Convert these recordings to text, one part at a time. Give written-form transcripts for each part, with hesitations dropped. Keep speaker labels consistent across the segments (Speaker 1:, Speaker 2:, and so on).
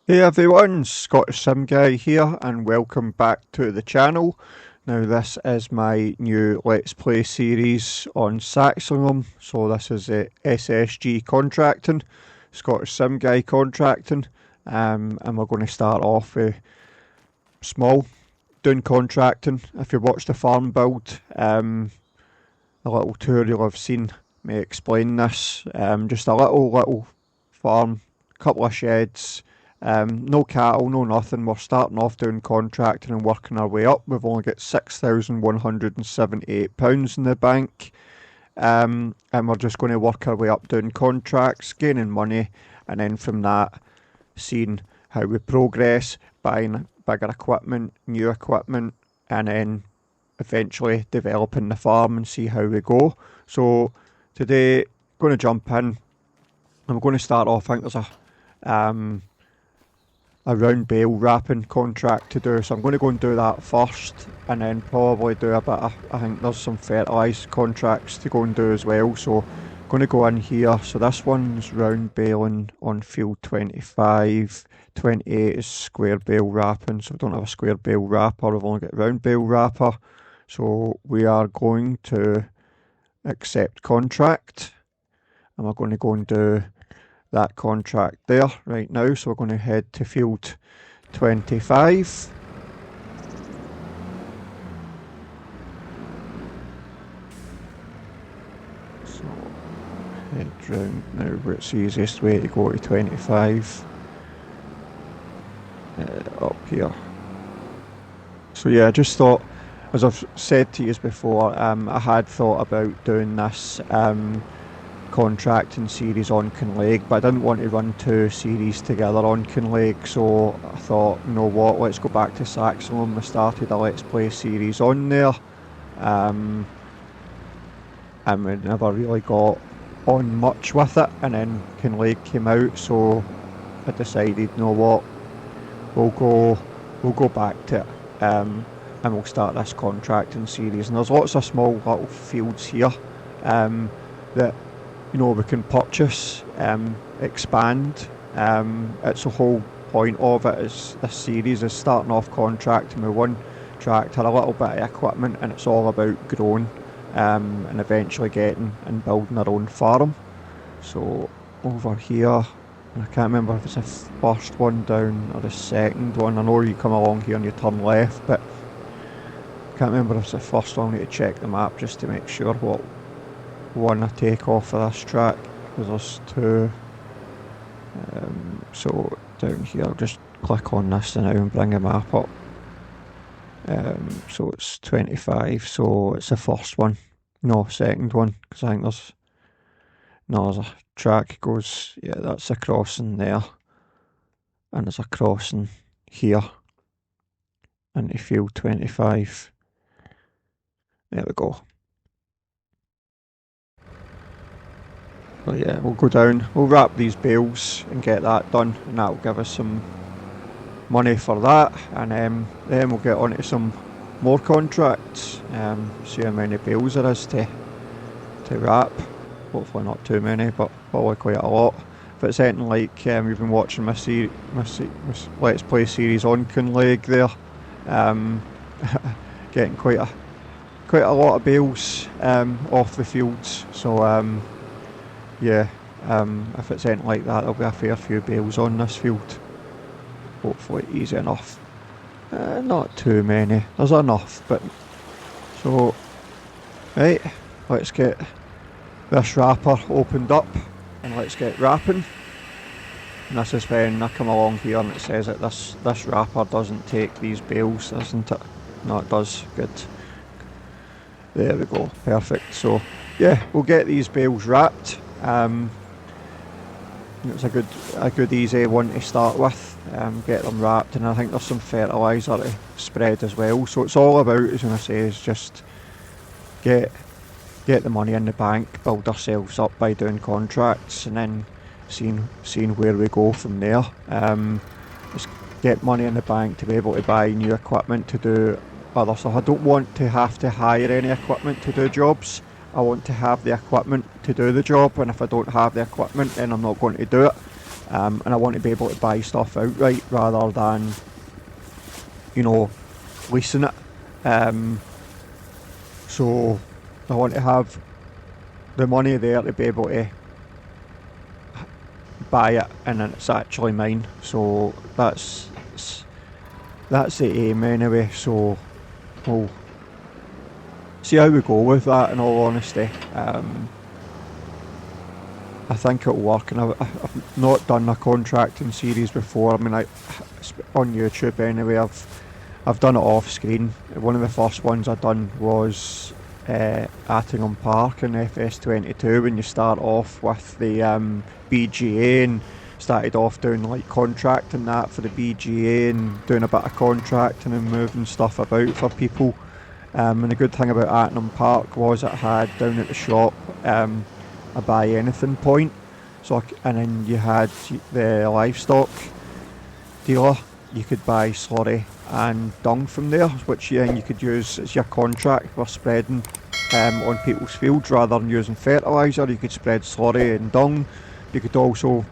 Speaker 1: Hey everyone, Scottish Sim Guy here and welcome back to the channel. Now this is my new Let's Play series on SAXLINGHAM. So this is the SSG contracting, Scottish Sim Guy contracting, and we're going to start off with small, doing contracting. If you watch the farm build, a little tour you'll have seen me explain this. Just a little farm, couple of sheds. No cattle, no nothing. We're starting off doing contracting and working our way up. We've only got £6,178 in the bank. And we're just going to work our way up doing contracts, gaining money, and then from that, seeing how we progress, buying bigger equipment, new equipment, and then eventually developing the farm and see how we go. So today, going to jump in. I'm going to start off, I think there's a round bale wrapping contract to do, so I'm going to go and do that first, and then probably do a bit of, I think there's some fertilizer contracts to go and do as well. So I'm going to go in here. So this one's round baling on field 25, 28 is square bale wrapping, so we don't have a square bale wrapper, we've only got round bale wrapper. So we are going to accept contract, and we're going to go and do that contract there right now. So we're going to head to field 25. So head round now, where it's the easiest way to go to 25. Up here. So yeah, I just thought, as I've said to you before, I had thought about doing this contracting series on Kinleg, but I didn't want to run two series together on Kinleg, so I thought, you know what, let's go back to SAXLINGHAM. We started a Let's Play series on there, and we never really got on much with it, and then Kinleg came out, so I decided, you know what, we'll go back to it, and we'll start this contracting series. And there's lots of small little fields here that, you know, we can purchase, expand. It's the whole point of it, is this series is starting off contracting with one tractor, a little bit of equipment, and it's all about growing and eventually getting and building our own farm. So over here, I can't remember if it's the first one down or the second one. I know you come along here and you turn left, but I can't remember if it's the first one. I need to check the map just to make sure what one I take off of this track, because there's two. So down here, I'll just click on this now and bring the map up. So it's 25, so it's the first one, no, second one, because I think there's a track goes, yeah, that's a crossing there, and there's a crossing here into field 25. There we go. So yeah, we'll go down, we'll wrap these bales and get that done, and that'll give us some money for that, and then we'll get on to some more contracts, see how many bales there is to wrap. Hopefully not too many, but probably quite a lot. If it's anything like you've been watching my Let's Play series on Kinleg there, getting quite a lot of bales off the fields. So yeah, if it's anything like that, there'll be a fair few bales on this field. Hopefully easy enough. Not too many, there's enough, but so right, let's get this wrapper opened up and let's get wrapping. And this is when I come along here and it says that this wrapper doesn't take these bales, doesn't it? No, it does. Good. There we go. Perfect. So yeah, we'll get these bales wrapped. It's a good easy one to start with. Get them wrapped, and I think there's some fertilizer to spread as well. So it's all about, as I say, is just get the money in the bank, build ourselves up by doing contracts, and then seeing where we go from there. Just get money in the bank to be able to buy new equipment to do other stuff. I don't want to have to hire any equipment to do jobs. I want to have the equipment to do the job, and if I don't have the equipment, then I'm not going to do it. and I want to be able to buy stuff outright rather than, you know, leasing it. So I want to have the money there to be able to buy it, and then it's actually mine. So that's the aim anyway. So we'll see how we go with that, in all honesty. I think it'll work, and I've not done a contracting series before. I mean, on YouTube anyway, I've done it off screen. One of the first ones I done was Attingham Park in FS25, when you start off with the BGA, and started off doing like contracting that for the BGA and doing a bit of contracting and moving stuff about for people. And the good thing about Attingham Park was it had down at the shop a buy anything point. So, and then you had the livestock dealer. You could buy slurry and dung from there, which then you could use as your contract for spreading on people's fields. Rather than using fertilizer, you could spread slurry and dung. You could also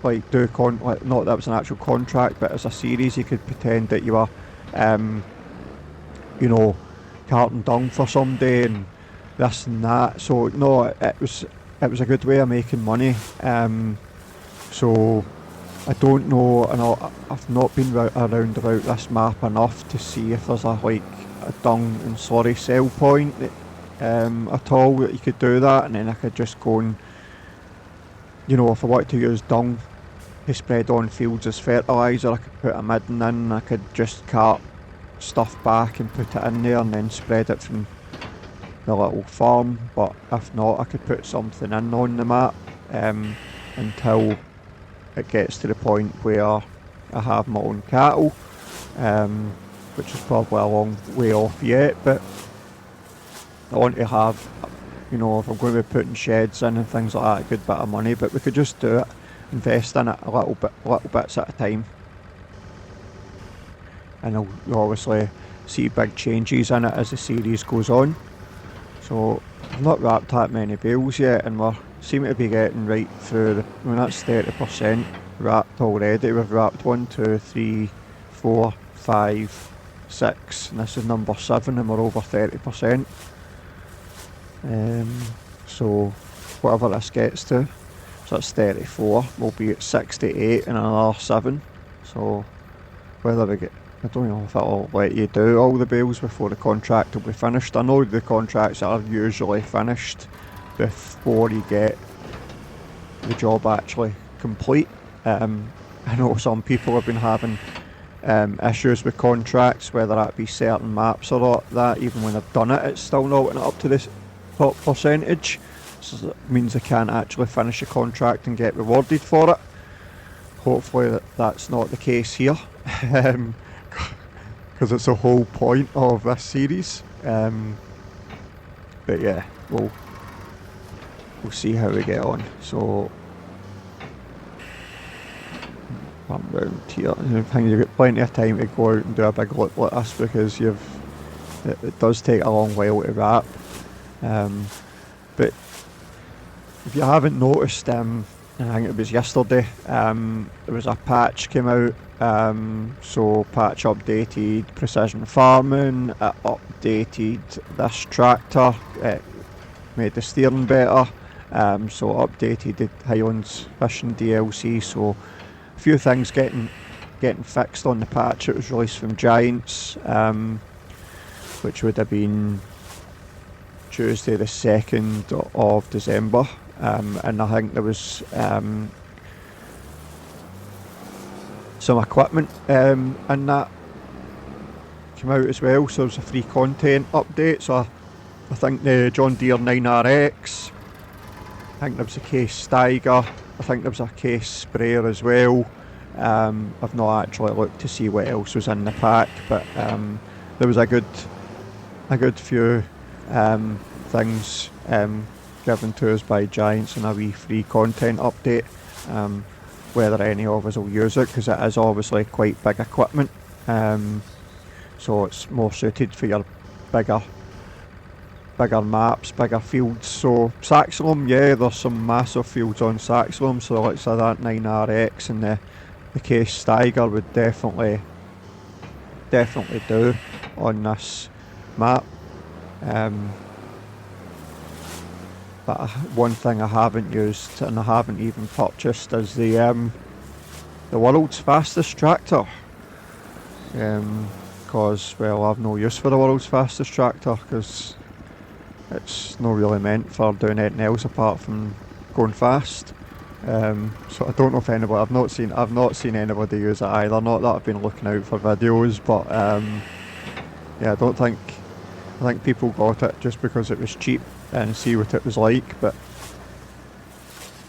Speaker 1: like do like, not that it was an actual contract, but as a series you could pretend that you were you know, carting dung for somebody and this and that. So no, it was a good way of making money. So I don't know, and I've not been around about this map enough to see if there's a dung and slurry sell point at all that you could do that, and then I could just go and, you know, if I wanted to use dung to spread on fields as fertilizer, I could put a midden in, I could just cart stuff back and put it in there and then spread it from the little farm. But if not, I could put something in on the map until it gets to the point where I have my own cattle, which is probably a long way off yet, but I want to have, you know, if I'm going to be putting sheds in and things like that, a good bit of money. But we could just do it, invest in it little bits at a time, and you'll obviously see big changes in it as the series goes on. So I've not wrapped that many bales yet, and we seem to be getting right through I mean, that's 30% wrapped already. We've wrapped 1, 2, 3, 4, 5, 6, and this is number 7, and we're over 30%. So whatever this gets to, so that's 34, we'll be at 68 in another 7. So whether we get, I don't know if it'll let you do all the bales before the contract will be finished. I know the contracts are usually finished before you get the job actually complete. I know some people have been having issues with contracts, whether that be certain maps or not, that even when they've done it, it's still not up to this top percentage. So that means they can't actually finish a contract and get rewarded for it. Hopefully that's not the case here, because it's the whole point of this series. But yeah, we'll see how we get on. So I'm round here. I think you've got plenty of time to go out and do a big look like this, because it does take a long while to wrap. But if you haven't noticed, I think it was yesterday, there was a patch came out. So patch updated precision farming, it updated this tractor, it made the steering better, so updated the Highlands Fishing DLC. So a few things getting fixed on the patch. It was released from Giants, which would have been Tuesday the 2nd of December, and I think there was some equipment in that came out as well, so there's a free content update. So I think the John Deere 9RX, I think there was a case Steiger, I think there was a case sprayer as well. I've not actually looked to see what else was in the pack, but there was a good few things given to us by Giants and a wee free content update. Whether any of us will use it, because it is obviously quite big equipment, so it's more suited for your bigger bigger maps, bigger fields. So SAXLINGHAM, yeah, there's some massive fields on SAXLINGHAM, so like say that 9RX and the Case Steiger would definitely do on this map. But one thing I haven't used and I haven't even purchased is the world's fastest tractor. Because, well, I've no use for the world's fastest tractor because it's not really meant for doing anything else apart from going fast. So I don't know if anybody, I've not seen anybody use it either. Not that I've been looking out for videos, but yeah, I think people got it just because it was cheap and see what it was like, but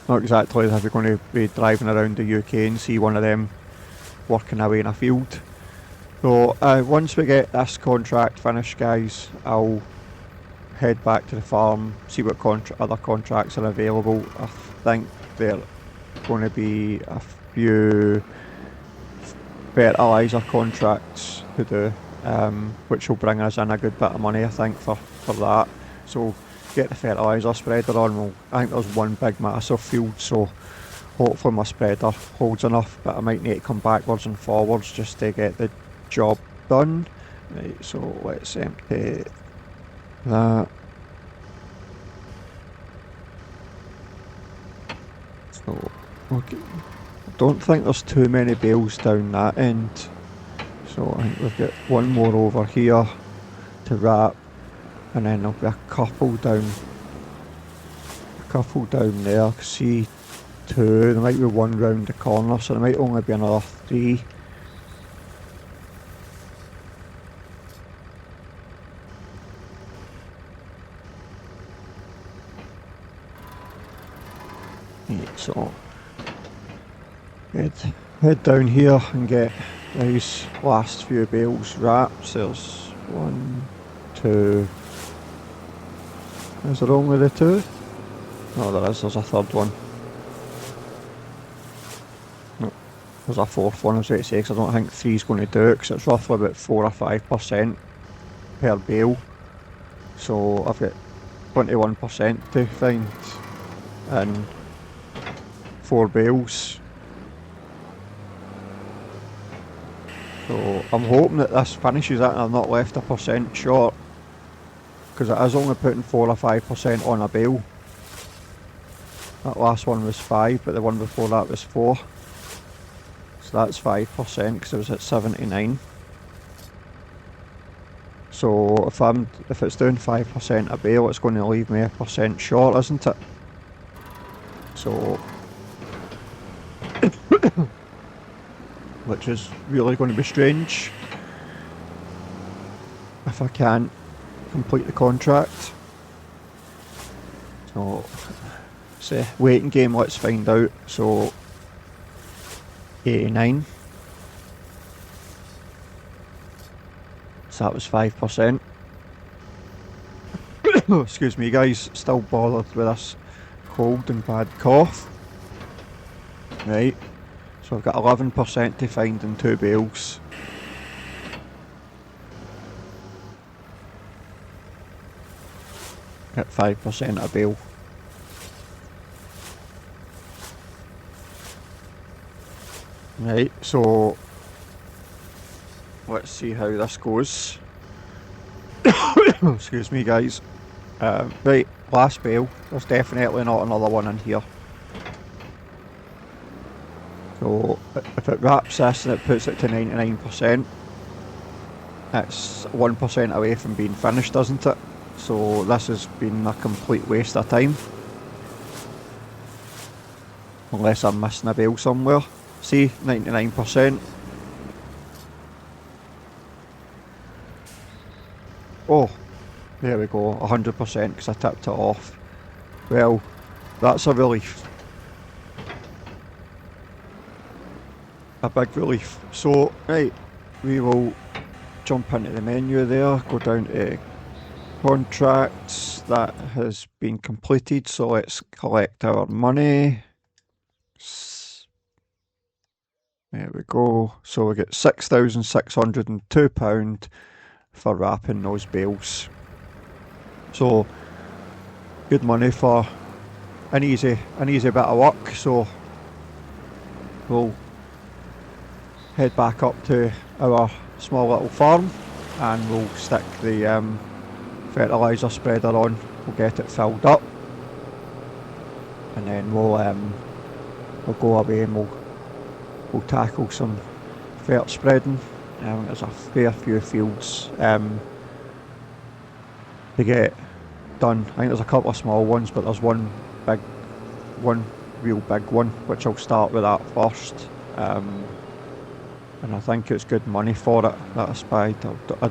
Speaker 1: not exactly as if you're going to be driving around the UK and see one of them working away in a field. So once we get this contract finished, guys, I'll head back to the farm, see what other contracts are available. I think there are going to be a few fertilizer contracts to do, which will bring us in a good bit of money, I think, for that. So get the fertilizer spreader on. I think there's one big massive field, so hopefully my spreader holds enough, but I might need to come backwards and forwards just to get the job done. Right, so let's empty that. So, okay, I don't think there's too many bales down that end, so I think we've got one more over here to wrap, and then there'll be a couple down there. See, two, there might be one round the corner, so there might only be another three. Right, so head down here and get these last few bales wrapped. So there's one, two. Is there only the two? No, there's a third one. No, there's a fourth one, I was going to say, because I don't think three's going to do it, because it's roughly about 4 or 5% per bale. So I've got 21% to find in 4 bales. So I'm hoping that this finishes it and I've not left a percent short, because it is only putting 4 or 5% on a bale. That last one was 5, but the one before that was 4. So that's 5% because it was at 79. So if it's doing 5% a bale, it's going to leave me a percent short, isn't it? So which is really going to be strange if I can't complete the contract. So it's a waiting game, let's find out. So 89. So that was 5%. Excuse me guys, still bothered with this cold and bad cough. Right, so I've got 11% to find in 2 bales. At 5% a bale. Right, so let's see how this goes. Excuse me guys. Right, last bale. There's definitely not another one in here. So if it wraps this and it puts it to 99%, it's 1% away from being finished, doesn't it? So this has been a complete waste of time. Unless I'm missing a bale somewhere. See, 99%. Oh, there we go, 100% because I tipped it off. Well, that's a relief. A big relief. So, right, we will jump into the menu there, go down to contracts. That has been completed, so let's collect our money. There we go. So we get £6,602 for wrapping those bales. So good money for an easy bit of work. So we'll head back up to our small little farm and we'll stick the fertilizer spreader on. We'll get it filled up and then we'll go away and we'll tackle some fert spreading. There's a fair few fields to get done. I think there's a couple of small ones, but there's one real big one, which I'll start with that first. And I think it's good money for it that I spied. I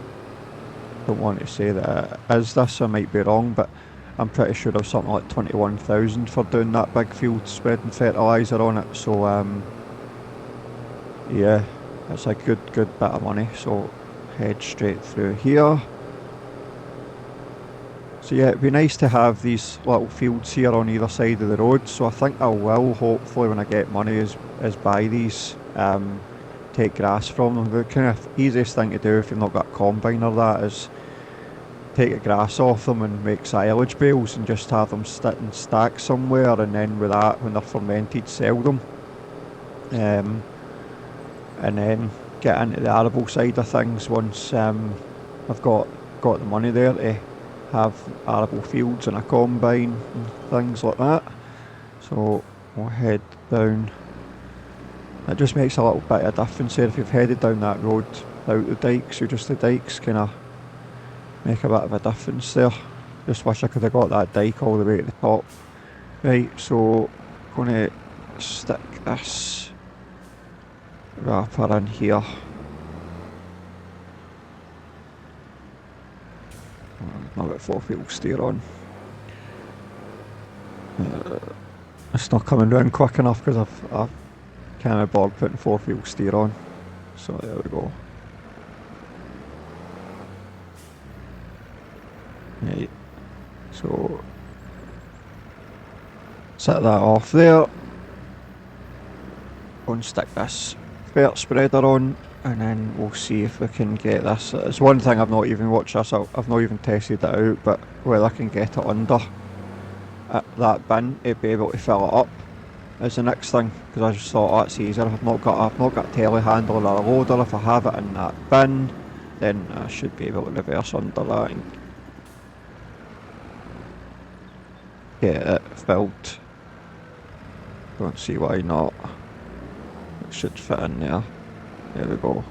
Speaker 1: don't want to say that it is this, I might be wrong, but I'm pretty sure there's something like 21,000 for doing that big field spreading fertilizer on it. So yeah, it's a good bit of money. So head straight through here. So yeah, it'd be nice to have these little fields here on either side of the road. So I think I will, hopefully when I get money, is buy these, take grass from them. The kind of easiest thing to do if you've not got a combine or that is take the grass off them and make silage bales and just have them sit and stack somewhere, and then with that, when they're fermented, sell them. And then get into the arable side of things once I've got the money there to have arable fields and a combine and things like that. So we'll head down. It just makes a little bit of difference there if you've headed down that road out the dikes, or just the dikes kind of make a bit of a difference there. Just wish I could have got that dike all the way to the top. Right, so I'm going to stick this wrapper in here. I've got 4-wheel steer on. It's not coming round quick enough because I've kind of bored putting 4-wheel steer on. So there we go. Right, so set that off there. Go and stick this fert spreader on, and then we'll see if we can get this. It's one thing I've not even watched this, I've not even tested it out, but whether I can get it under that bin to be able to fill it up is the next thing, because I just thought, oh, that's easier. I've not got a telehandler or a loader. If I have it in that bin, then I should be able to reverse under that and get it filled. Don't see why not. It should fit in there. There we go.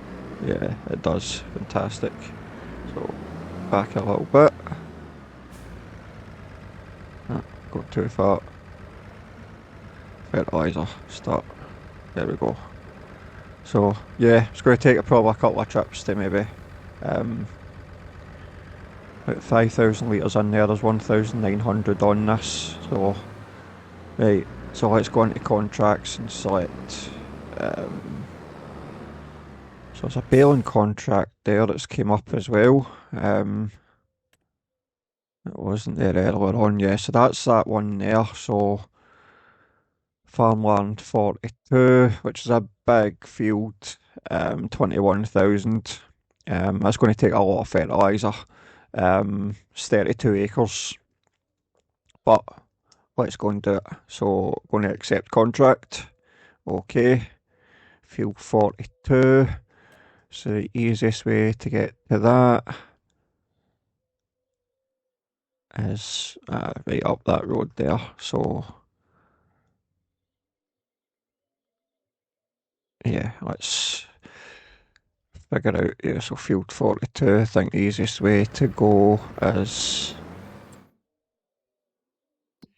Speaker 1: Yeah, it does. Fantastic. So back a little bit. Go too far. Fertilizer, start. There we go. So yeah, it's going to take probably a couple of trips to maybe about 5,000 litres in there. There's 1,900 on this. So right, so let's go into contracts and select. So there's a baling contract there that's came up as well. It wasn't there earlier on, yeah, so that's that one there. So farmland 42, which is a big field, 21,000. That's going to take a lot of fertiliser. It's 32 acres, but let's go and do it. So going to accept contract. Okay, field 42. So the easiest way to get to that is right up that road there. So yeah, let's figure out, yeah, so field 42, I think the easiest way to go is,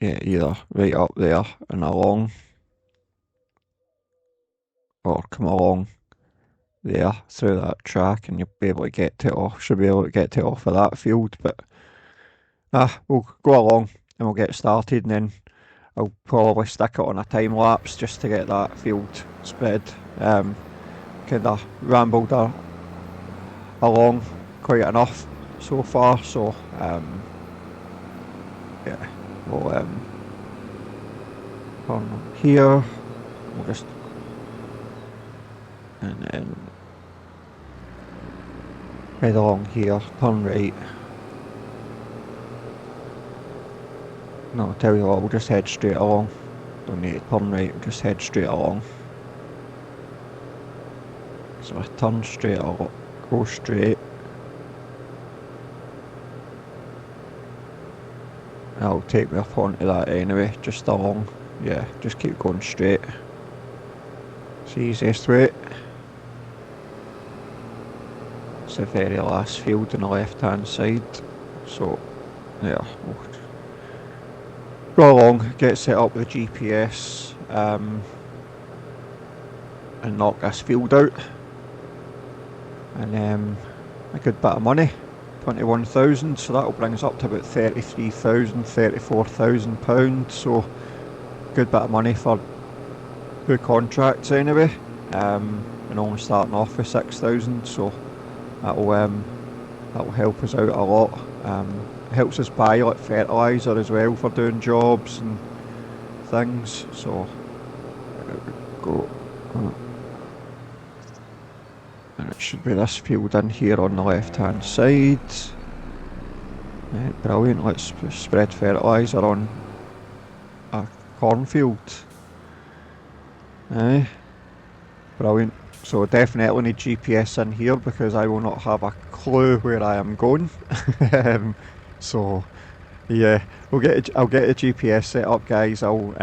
Speaker 1: yeah, either right up there and along, or come along there through that track and you'll be able to get to it off, should be able to get to it off of that field, but we'll go along and we'll get started, and then I'll probably stick it on a time lapse just to get that field spread. Kind of rambled along quite enough so far, so yeah, we'll turn here, we'll just, and then head along here, turn right, No, I'll tell you what, we'll just head straight along. Don't need to turn right, we'll just head straight along. So I turn straight along, go straight. That'll take me up onto that anyway, just along. Yeah, just keep going straight. It's the easiest way. It's the very last field on the left hand side. So, yeah, we'll go along, get set up with the GPS, and knock this field out. And a good bit of money, 21,000, so that'll bring us up to about 33,000, 34,000 pounds. So good bit of money for 2 contracts anyway, and only starting off with 6,000, so that'll help us out a lot. It helps us buy like fertilizer as well for doing jobs and things. So there we go. And it should be this field in here on the left hand side. Brilliant, let's spread fertiliser on a cornfield. Brilliant. So definitely need GPS in here because I will not have a clue where I am going. So yeah, I'll get a GPS set up, guys. I'll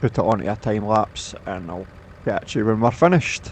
Speaker 1: put it onto a time lapse and I'll catch you when we're finished.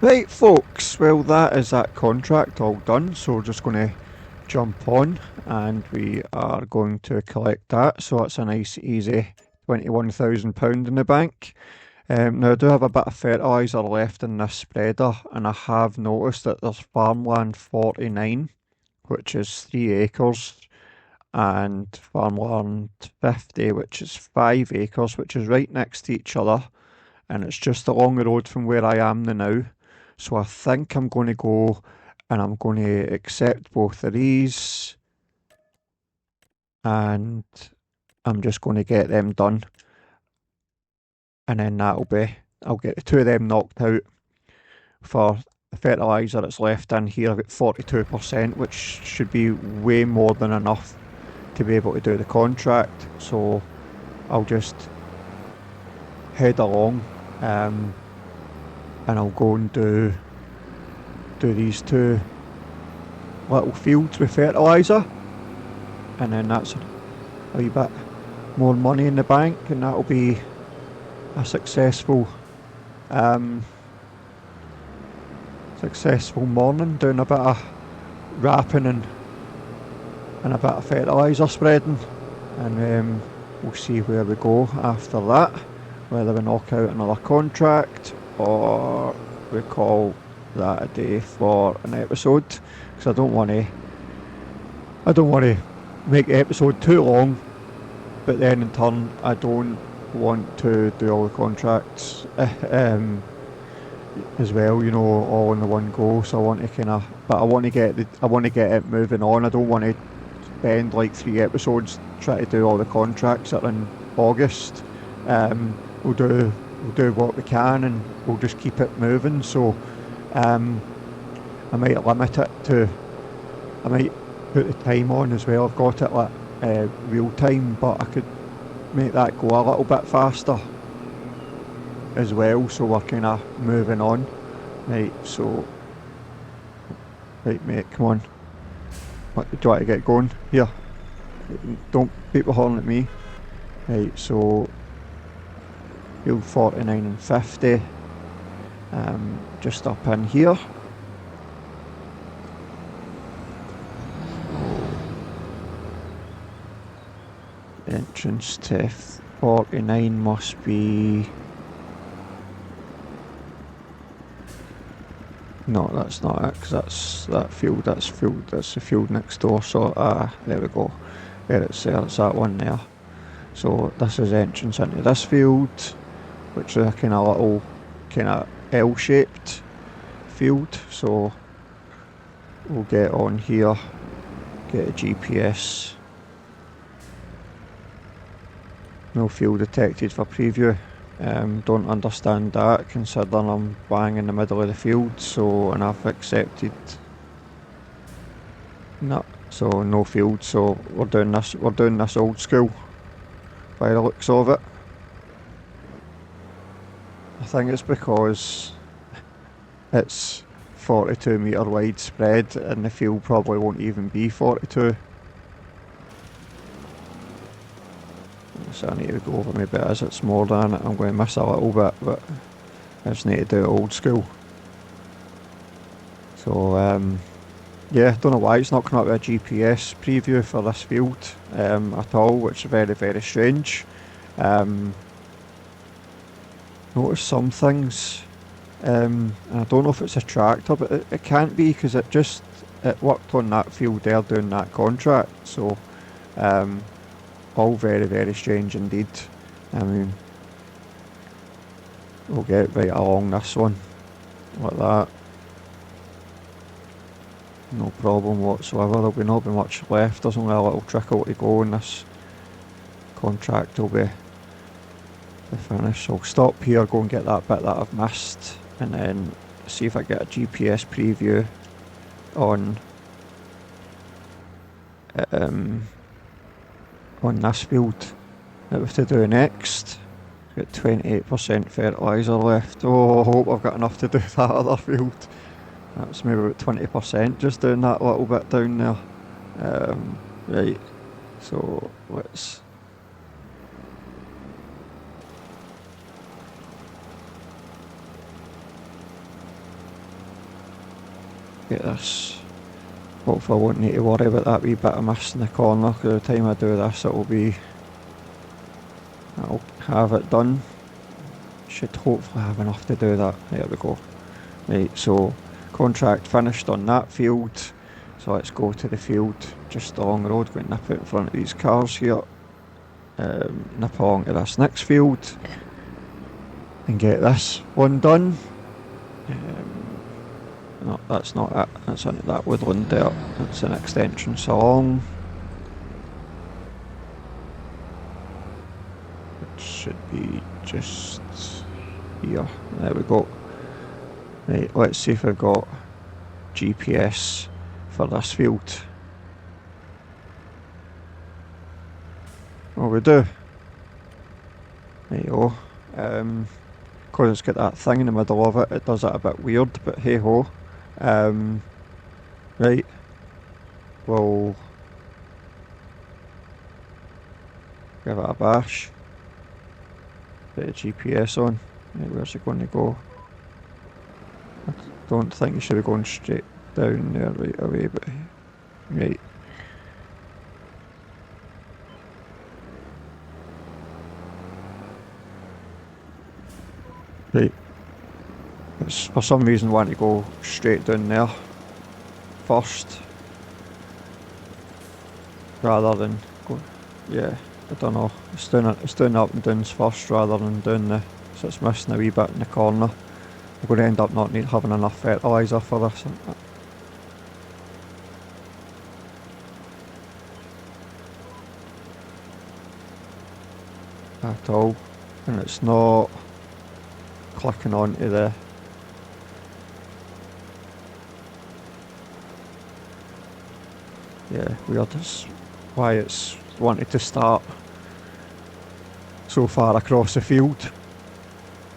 Speaker 1: Right folks, well that is that contract all done, so we're just going to jump on and we are going to collect that. So it's a nice easy £21,000 in the bank. Now I do have a bit of fertiliser left in this spreader and I have noticed that there's farmland 49 which is 3 acres, and farmland 50, which is 5 acres, which is right next to each other, and it's just along the road from where I am now. So I think I'm going to go and I'm going to accept both of these, and I'm just going to get them done, and then that'll be, I'll get the 2 of them knocked out. For the fertilizer that's left in here, I've got 42%, which should be way more than enough to be able to do the contract. So I'll just head along, and I'll go and do these 2 little fields with fertilizer, and then that's a wee bit more money in the bank, and that'll be a successful morning, doing a bit of wrapping and a bit of fertilizer spreading, and we'll see where we go after that, whether we knock out another contract or we call that a day for an episode, because I don't want to make the episode too long, but then in turn I don't want to do all the contracts as well, you know, all in the one go. So I want to I want to get it moving on. I don't want to spend like 3 episodes trying to do all the contracts that are in August. We'll do what we can, and we'll just keep it moving. So I might limit it to, I might put the time on as well. I've got it like real time, but I could make that go a little bit faster as well, so we're kind of moving on. Right, so, right mate, come on. What, do you want to get going? Here, don't beat the horn at me. Right, so, field 49 and 50, just up in here. Entrance to 49 must be... No, that's not it, because that's the field next door. So there we go. There it's there. It's that one there. So this is entrance into this field, which is a kind of little L-shaped field. So we'll get on here, get a GPS. No field detected for preview. Don't understand that, considering I'm bang in the middle of the field. So, and I've accepted. No, so no field. So we're doing this old school, by the looks of it. I think it's because it's 42 metre wide spread, and the field probably won't even be 42. So I need to go over maybe as it's more than it. I'm going to miss a little bit, but I just need to do it old school. So yeah, don't know why it's not coming up with a GPS preview for this field at all, which is very, very strange. Notice some things, and I don't know if it's a tractor, but it can't be, because it worked on that field there doing that contract. So all very, very strange indeed. I mean, we'll get right along this one like that, no problem whatsoever. There'll be not be much left. There's only a little trickle to go, and this contract will be finished. So I'll stop here, go and get that bit that I've missed, and then see if I get a GPS preview on this field that we have to do next. Got 28% fertilizer left. Oh, I hope I've got enough to do that other field. That's maybe about 20% just doing that little bit down there. Right, so let's get this. Hopefully I won't need to worry about that wee bit I missed in the corner, because by the time I do this I'll have it done. Should hopefully have enough to do that. There we go. Right, so contract finished on that field. So let's go to the field just along the road, go and nip out in front of these cars here. Nip along to this next field and get this one done. No, that's not it. That's into that woodland there. That's the next entrance along. It should be just here. There we go. Right, let's see if I've got GPS for this field. Oh, we do. There you go. Because it's got that thing in the middle of it, it does it a bit weird, but hey ho. Right. We'll give it a bash. Bit of GPS on. Right, where's it going to go? I don't think you should be going straight down there right away, but right. Right. It's for some reason want to go straight down there first rather than go. Yeah, I don't know. It's doing up and downs first rather than down the. So it's missing a wee bit in the corner. We're going to end up not having enough fertilizer for this. At all, and it's not clicking onto the. Yeah, weird is why it's wanted to start so far across the field.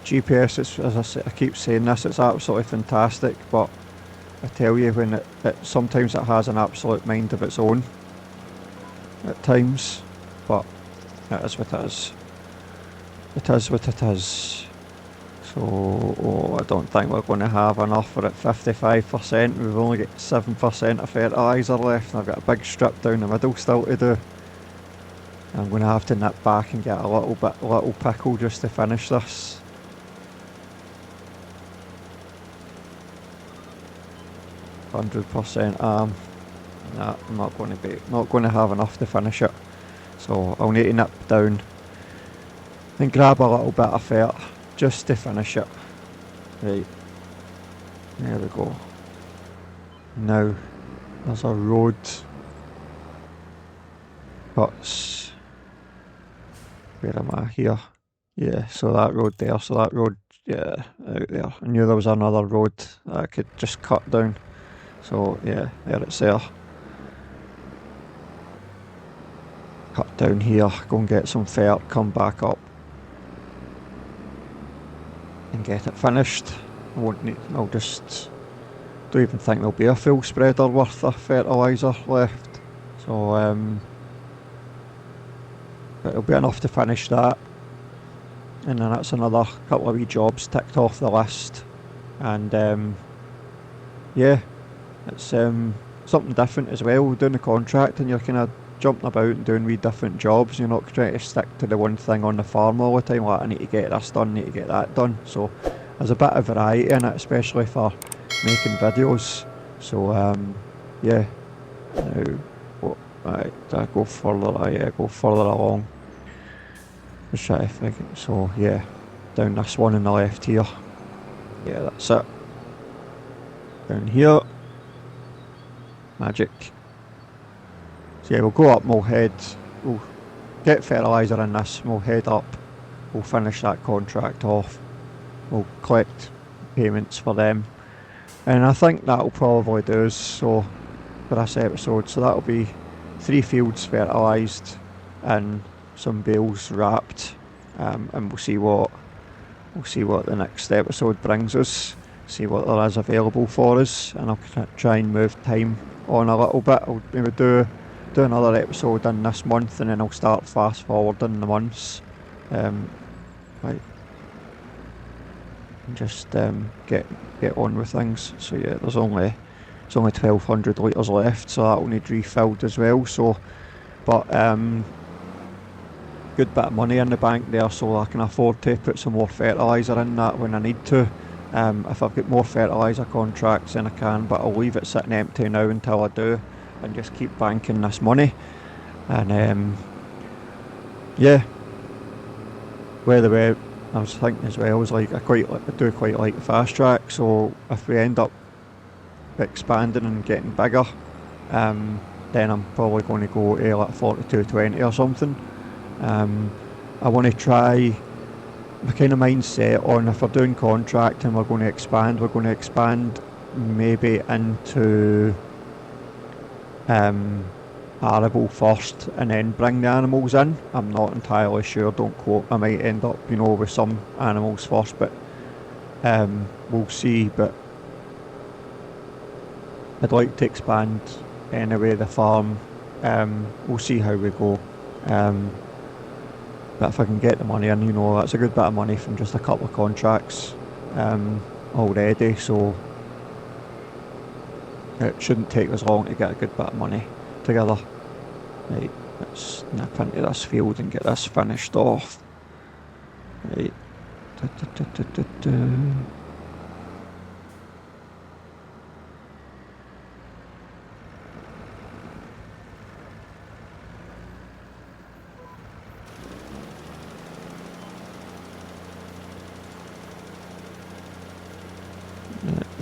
Speaker 1: GPS, it's, as I keep saying this, it's absolutely fantastic, but I tell you, when it sometimes it has an absolute mind of its own at times, but it is what it is. It is what it is. So, I don't think we're going to have enough. We're at 55%, we've only got 7% of fertiliser left, and I've got a big strip down the middle still to do. I'm going to have to nip back and get a little pickle just to finish this. %. Nah, I'm not going to have enough to finish it. So I'll need to nip down and grab a little bit of fert just to finish it. Right, there we go. Now there's a road cuts. Where am I here? Yeah, so that road there, yeah, out there. I knew there was another road that I could just cut down. So yeah, there it's there. Cut down here, go and get some fert, come back up and get it finished. I won't need, I'll just, don't even think there'll be a full spreader worth of fertiliser left. So it'll be enough to finish that. And then that's another couple of wee jobs ticked off the list. And yeah, it's something different as well. Doing the contract and you're kind of jumping about and doing wee different jobs. You're not trying to stick to the one thing on the farm all the time, like I need to get this done, I need to get that done. So there's a bit of variety in it, especially for making videos. So yeah, now I go further along. Just try to figure. So yeah, down this one on the left here. Yeah, that's it. Down here. Magic. So yeah, we'll go up, we'll get fertiliser in this, we'll head up, we'll finish that contract off, we'll collect payments for them, and I think that'll probably do us so for this episode. So that'll be 3 fields fertilised and some bales wrapped, and we'll see what the next episode brings us, see what there is available for us, and I'll try and move time on a little bit. I'll maybe do another episode in this month, and then I'll start fast forwarding the months, right, and just get on with things. So yeah, there's only 1,200 litres left, so that will need refilled as well. So, but good bit of money in the bank there, so I can afford to put some more fertiliser in that when I need to. If I've got more fertilizer contracts then I can, but I'll leave it sitting empty now until I do, and just keep banking this money. And yeah, by the way, I was thinking as well, I do quite like the fast track, so if we end up expanding and getting bigger, then I'm probably going to go to like 4220 or something. I want to try my kind of mindset on, if we're doing contract and we're going to expand maybe into arable first and then bring the animals in. I'm not entirely sure, don't quote, I might end up, with some animals first, but we'll see. But I'd like to expand anyway the farm. We'll see how we go. But if I can get the money in, that's a good bit of money from just a couple of contracts already, so it shouldn't take us long to get a good bit of money together. Right, let's nip into this field and get this finished off. Right.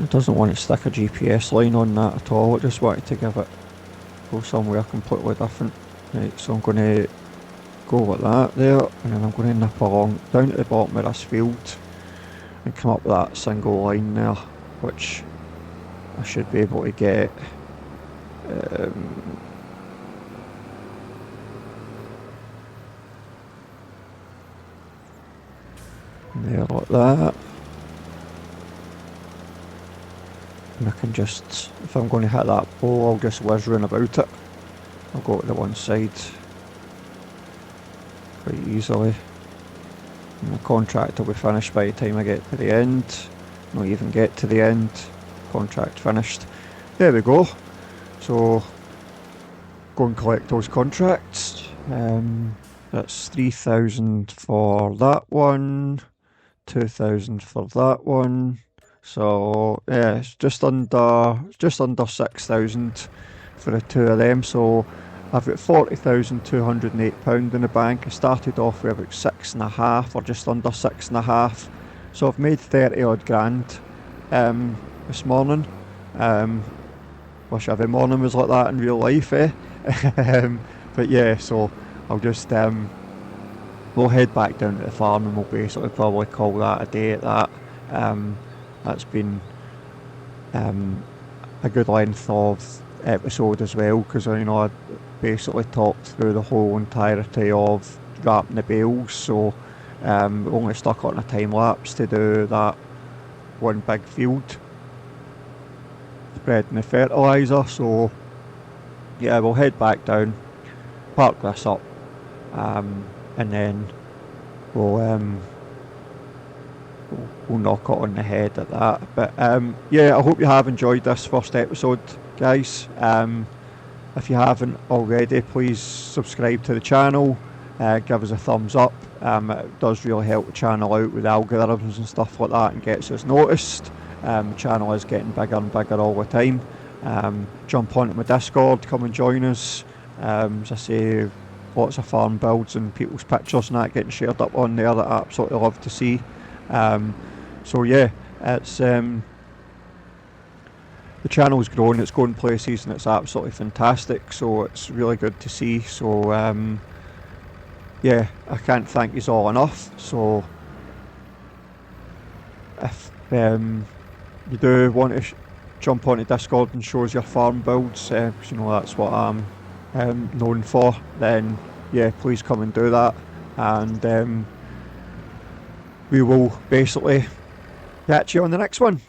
Speaker 1: It doesn't want to stick a GPS line on that at all, it just wanted to go somewhere completely different. Right, so I'm going to go like that there, and then I'm going to nip along down to the bottom of this field and come up with that single line there, which I should be able to get. There like that. And I can just, if I'm going to hit that pole, I'll just whiz round about it. I'll go to the one side quite easily. And the contract will be finished by the time I get to the end. Not even get to the end. Contract finished. There we go. So, go and collect those contracts. That's 3,000 for that one. 2,000 for that one. So yeah, it's just under 6,000 for the two of them. So I've got £40,208 in the bank. I started off with about 6.5 or just under 6.5. So I've made 30 odd grand this morning. Wish every morning was like that in real life, eh? But yeah, so I'll just we'll head back down to the farm and we'll basically probably call that a day at that. That's been a good length of episode as well, because I basically talked through the whole entirety of wrapping the bales, so only stuck on a time lapse to do that one big field spreading the fertilizer. So yeah, we'll head back down, park this up, and then we'll knock it on the head at that. But yeah, I hope you have enjoyed this first episode, guys. If you haven't already, please subscribe to the channel, give us a thumbs up. It does really help the channel out with algorithms and stuff like that, and gets us noticed. The channel is getting bigger and bigger all the time. Jump onto my Discord, come and join us. As I say, lots of farm builds and people's pictures and that getting shared up on there that I absolutely love to see. So yeah, it's the channel's grown, it's going places, and it's absolutely fantastic, so it's really good to see. So yeah, I can't thank you all enough. So if you do want to jump onto Discord and show us your farm builds, because that's what I'm known for, then yeah, please come and do that, and we will basically catch you on the next one.